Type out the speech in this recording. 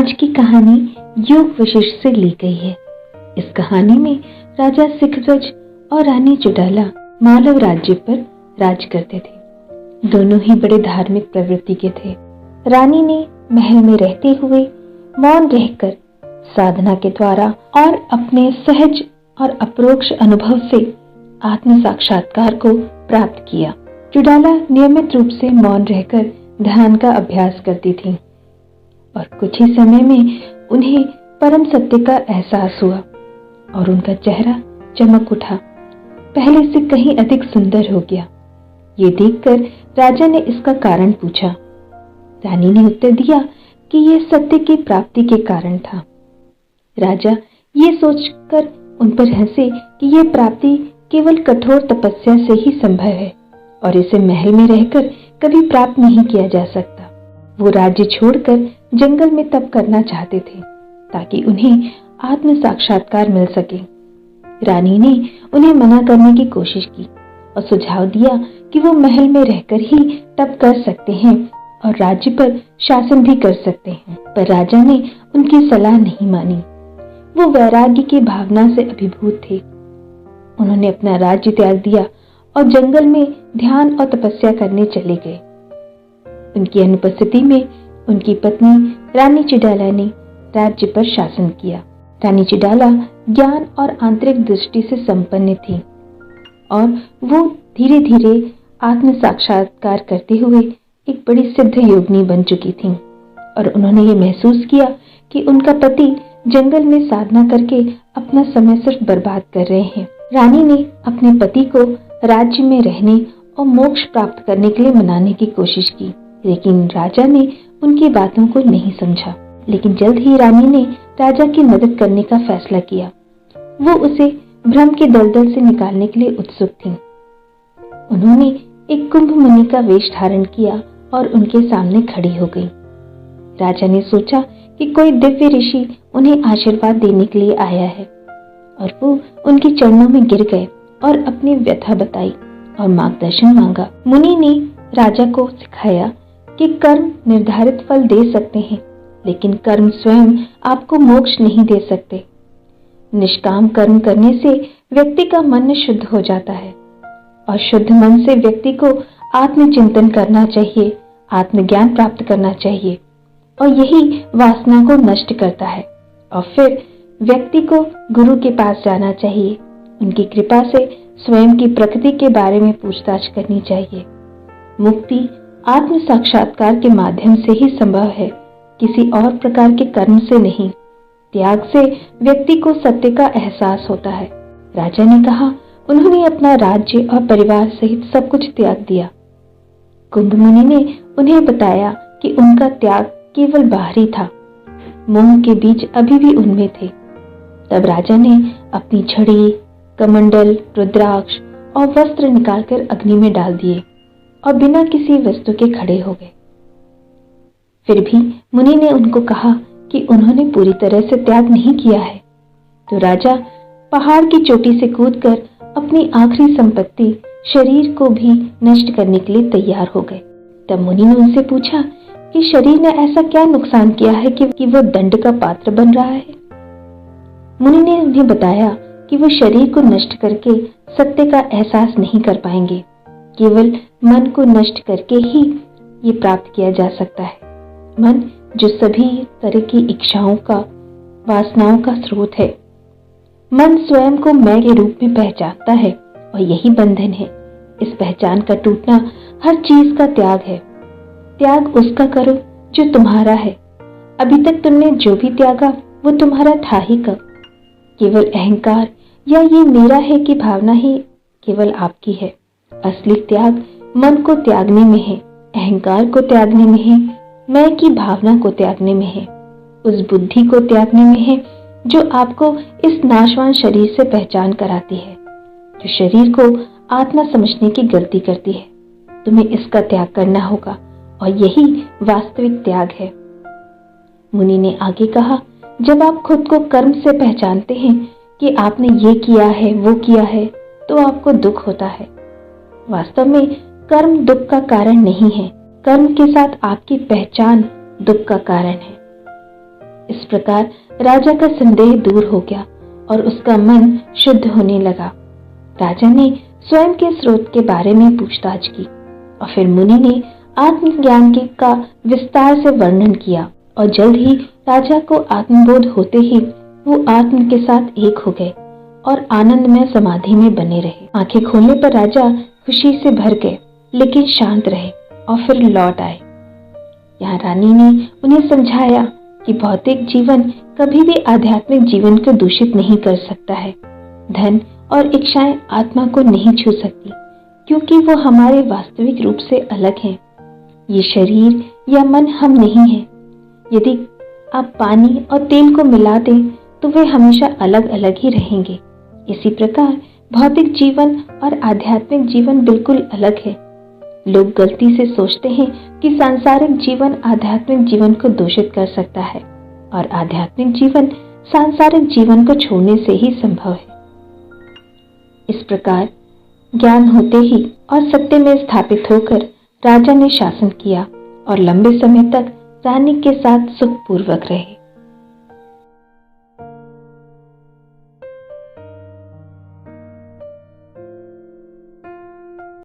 आज की कहानी योग वशिष्ठ से ली गई है। इस कहानी में राजा सिखध्वज और रानी चुड़ैला मालव राज्य पर राज करते थे। दोनों ही बड़े धार्मिक प्रवृत्ति के थे। रानी ने महल में रहते हुए मौन रहकर साधना के द्वारा और अपने सहज और अपरोक्ष अनुभव से आत्म साक्षात्कार को प्राप्त किया। चुड़ैला नियमित रूप से मौन रहकर ध्यान का अभ्यास करती थी और कुछ ही समय में उन्हें परम सत्य का एहसास हुआ और उनका चेहरा चमक उठा, पहले से कहीं अधिक सुंदर हो गया। ये देखकर राजा ने इसका कारण पूछा। रानी ने उत्तर दिया कि यह सत्य की प्राप्ति के कारण था। राजा ये सोचकर उन पर हंसे कि यह प्राप्ति केवल कठोर तपस्या से ही संभव है और इसे महल में रहकर कभी प्राप्त नहीं किया जा सकता। वो राज्य छोड़कर जंगल में तप करना चाहते थे ताकि उन्हें आत्म साक्षात्कार मिल सके। रानी ने उन्हें मना करने की कोशिश की और सुझाव दिया कि वो महल में रहकर ही तप कर सकते हैं और राज्य पर शासन भी कर सकते हैं, पर राजा ने उनकी सलाह नहीं मानी। वो वैराग्य की भावना से अभिभूत थे। उन्होंने अपना राज्य त्याग दिया और जंगल में ध्यान और तपस्या करने चले गए। उनकी अनुपस्थिति में उनकी पत्नी रानी चुड़ैला ने राज्य पर शासन किया। रानी चुड़ैला ज्ञान और आंतरिक दृष्टि से संपन्न थी और वो धीरे धीरे आत्म साक्षात्कार करते हुए एक बड़ी सिद्ध योगिनी बन चुकी थी और उन्होंने ये महसूस किया कि उनका पति जंगल में साधना करके अपना समय सिर्फ बर्बाद कर रहे हैं। रानी ने अपने पति को राज्य में रहने और मोक्ष प्राप्त करने के लिए मनाने की कोशिश की, लेकिन राजा ने उनकी बातों को नहीं समझा। लेकिन जल्द ही रानी ने राजा की मदद करने का फैसला किया। वो उसे भ्रम के दलदल से निकालने के लिए उत्सुक थी। उन्होंने एक कुंभ मुनि का वेश धारण किया और उनके सामने खड़ी हो गई। राजा ने सोचा कि कोई दिव्य ऋषि उन्हें आशीर्वाद देने के लिए आया है और वो उनके चरणों में गिर गए और अपनी व्यथा बताई और मार्गदर्शन मांगा। मुनि ने राजा को सिखाया कि कर्म निर्धारित फल दे सकते हैं, लेकिन कर्म स्वयं आपको मोक्ष नहीं दे सकते। निष्काम कर्म करने से व्यक्ति का मन शुद्ध हो जाता है और शुद्ध मन से व्यक्ति को आत्मचिंतन करना चाहिए, आत्मज्ञान प्राप्त करना चाहिए और यही वासना को नष्ट करता है। और फिर व्यक्ति को गुरु के पास जाना चाहिए, उनकी कृपा से स्वयं की प्रकृति के बारे में पूछताछ करनी चाहिए। मुक्ति आत्म साक्षात्कार के माध्यम से ही संभव है, किसी और प्रकार के कर्म से नहीं। त्याग से व्यक्ति को सत्य का एहसास होता है। राजा ने कहा। उन्होंने अपना राज्य और परिवार सहित सब कुछ त्याग दिया। कुंभ मुनि ने उन्हें बताया कि उनका त्याग केवल बाहरी था, मोह के बीज अभी भी उनमें थे। तब राजा ने अपनी छड़ी, कमंडल, रुद्राक्ष और वस्त्र निकालकर अग्नि में डाल दिए और बिना किसी वस्तु के खड़े हो गए। फिर भी मुनि ने उनको कहा कि उन्होंने पूरी तरह से त्याग नहीं किया है। तो राजा पहाड़ की चोटी से कूदकर अपनी आखिरी संपत्ति शरीर को भी नष्ट करने के लिए तैयार हो गए। तब मुनि ने उनसे पूछा कि शरीर ने ऐसा क्या नुकसान किया है कि वो दंड का पात्र बन रहा है। मुनि ने उन्हें बताया कि वो शरीर को नष्ट करके सत्य का एहसास नहीं कर पाएंगे। केवल मन को नष्ट करके ही ये प्राप्त किया जा सकता है। मन जो सभी तरह की इच्छाओं का, वासनाओं का स्रोत है। मन स्वयं को मैं के रूप में पहचानता है और यही बंधन है। इस पहचान का टूटना हर चीज का त्याग है। त्याग उसका करो जो तुम्हारा है। अभी तक तुमने जो भी त्यागा वो तुम्हारा था ही कब। केवल अहंकार या ये मेरा है की भावना ही केवल आपकी है। असली त्याग मन को त्यागने में है, अहंकार को त्यागने में है, मैं की भावना को त्यागने में है, उस बुद्धि को त्यागने में है जो आपको इस नाशवान शरीर से पहचान कराती है, जो शरीर को आत्मा समझने की गलती करती है। तुम्हें इसका त्याग करना होगा और यही वास्तविक त्याग है। मुनि ने आगे कहा, जब आप खुद को कर्म से पहचानते हैं कि आपने ये किया है, वो किया है, तो आपको दुख होता है। वास्तव में कर्म दुख का कारण नहीं है, कर्म के साथ आपकी पहचान दुख का कारण है। इस प्रकार राजा का संदेह दूर हो गया और उसका मन शुद्ध होने लगा। राजा ने स्वयं के स्रोत के बारे में पूछताछ की और फिर मुनि ने आत्मज्ञान का विस्तार से वर्णन किया और जल्द ही राजा को आत्मबोध होते ही वो आत्म के साथ एक हो गए और आनंदमय समाधि में बने रहे। आंखें खोलने पर राजा खुशी से भर गए, लेकिन शांत रहे और फिर लौट आए। यहाँ रानी ने उन्हें समझाया कि भौतिक जीवन कभी भी आध्यात्मिक जीवन को दूषित नहीं कर सकता है। धन और इच्छाएं आत्मा को नहीं छू सकती, क्योंकि वो हमारे वास्तविक रूप से अलग हैं। ये शरीर या मन हम नहीं हैं। यदि आप पानी और तेल को मिला दें तो वे हमेशा अलग अलग ही रहेंगे। इसी प्रकार भौतिक जीवन और आध्यात्मिक जीवन बिल्कुल अलग है। लोग गलती से सोचते हैं कि सांसारिक जीवन आध्यात्मिक जीवन को दूषित कर सकता है और आध्यात्मिक जीवन सांसारिक जीवन को छोड़ने से ही संभव है। इस प्रकार ज्ञान होते ही और सत्य में स्थापित होकर राजा ने शासन किया और लंबे समय तक रानी के साथ सुखपूर्वक रहे।